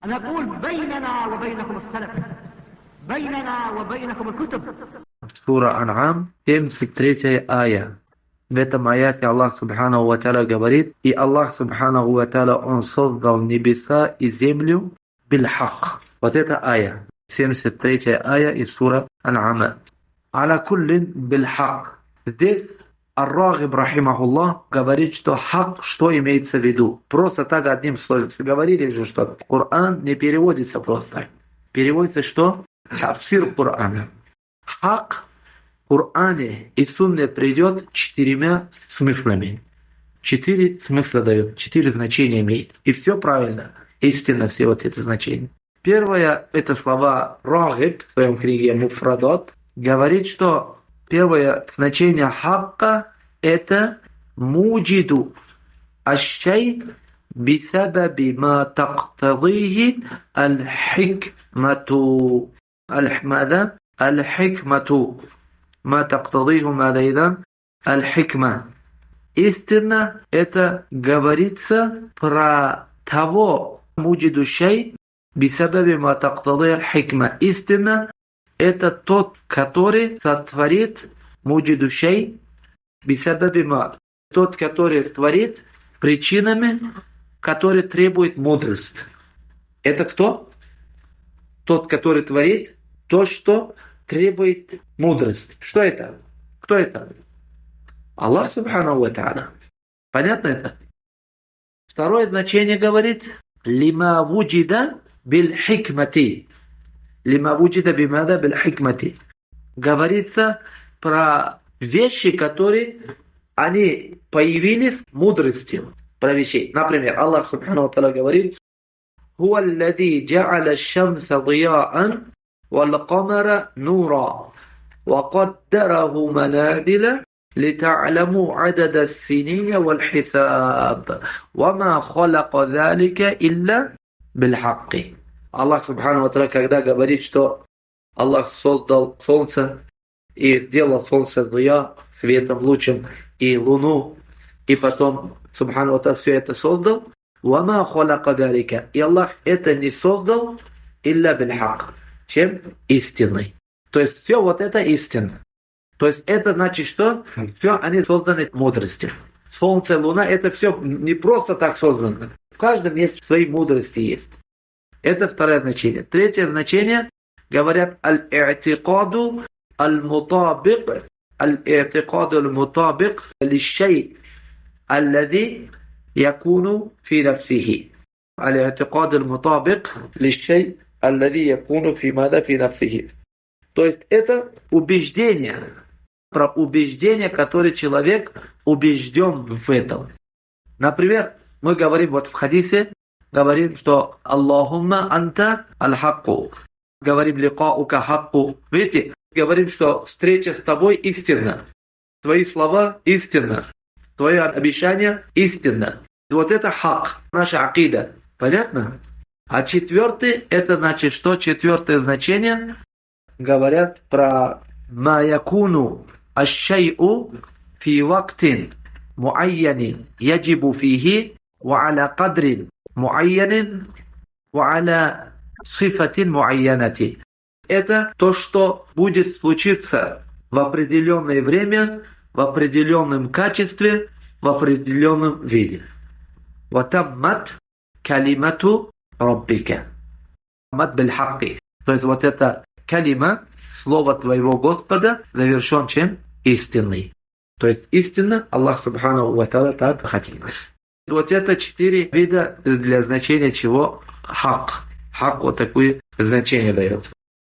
نقول بيننا وبينكم السلف، بيننا وبينكم الكتب. Сура Ан'ам, 73 ая. В этом аяте Аллах Субханаху ва Тааля говорит: и Аллах Субханаху ва Тааля, Он создал небеса и землю биль-хак. Вот это ая, 73 ая из сура Ан'ам. Аля куллин биль-хак. Здесь Ар-Рагиб, рахимахуллах, говорит, что хак, что имеется в виду. Просто так одним словом. Говорили же, что Коран не переводится просто так. Переводится что? Тафсир Корана. Хак в Коране и Сунне придет 4 смыслами. 4 смысла дает, 4 значения имеет. И все правильно. Истинно все вот эти значения. Первое, это слова Рагиб в своем книге Муфрадат, говорит, что первое значение хакка – это муджиду аш-шай бисабаби ма тактадихи аль-хикмату. Аль-мада? Аль-хикмату. Ма тактадиху мадайдан аль-хикма. Истинно это говорится про того муджиду шай бисабаби ма тактадихи аль-хикма. Истинно это тот, который сотворит муджиду шай бисабаби ма. Тот, который творит причинами, которые требуют мудрость. Это кто? Тот, который творит то, что требует мудрость. Что это? Кто это? Аллах Субханаху ва Тааля. Понятно это? Второе значение говорит лима вуджида биль хикмати. Лима вуджида бимада биль хикмати. Говорится про вещи, которые они появились мудростью. Про вещей. Например, Аллах Субханаху ва Тааля говорит: هو الذي جعل الشمس ضياء والقمر نورا وقدره منازل لتعلموا عدد السنين والحساب وما خلق ذلك إلا بالحق. Аллах Субхану ва Тааля, когда говорит, что Аллах создал солнце и сделал солнце зия, светом, лучом, и луну, и потом Субхану ва Тааля все это создал, وما خلق ذلك, и Аллах это не создал إلا بالحق. Чем? Истиной. То есть все вот это истина. То есть это значит, что все они созданы мудростью. Солнце, луна, это все не просто так создано. В каждом есть свои мудрости есть. Это второе значение. Третье значение, говорят, аль-и'тикаду аль-мутабик, аль-и'тикаду аль-мутабик лишшай аллади якуну фи нафсихи. Аль-и'тикаду аль-мутабик лишшай аллади якуну фи мада фи нафсихи. То есть это убеждение, про убеждение, которое человек убежден в этом. Например, мы говорим вот в хадисе, говорим, что Аллахумма анта аль-хакку. Говорим ликаука хакку. Видите, говорим, что встреча с тобой истинна. Твои слова истинна. Твое обещание истинно. Вот это хак, наша акида. Понятно? А четвертый, это значит, что четвертое значение, говорят про ма якуну аш-шай'у фи вактин муайянин яджибу фихи ва аля кадрин муайянин ва аля сифатин муайянати. Это то, что будет случиться в определенное время, в определенном качестве, в определенном виде. Ва таммат калимату раббика. Мат биль хакки. То есть вот это калима, слово твоего Господа, завершен чем? Истинный. То есть истинно Аллах Субханаху ва Тааля так хотел. Вот это 4 вида для значения чего? Хак. Хак вот такое значение дает.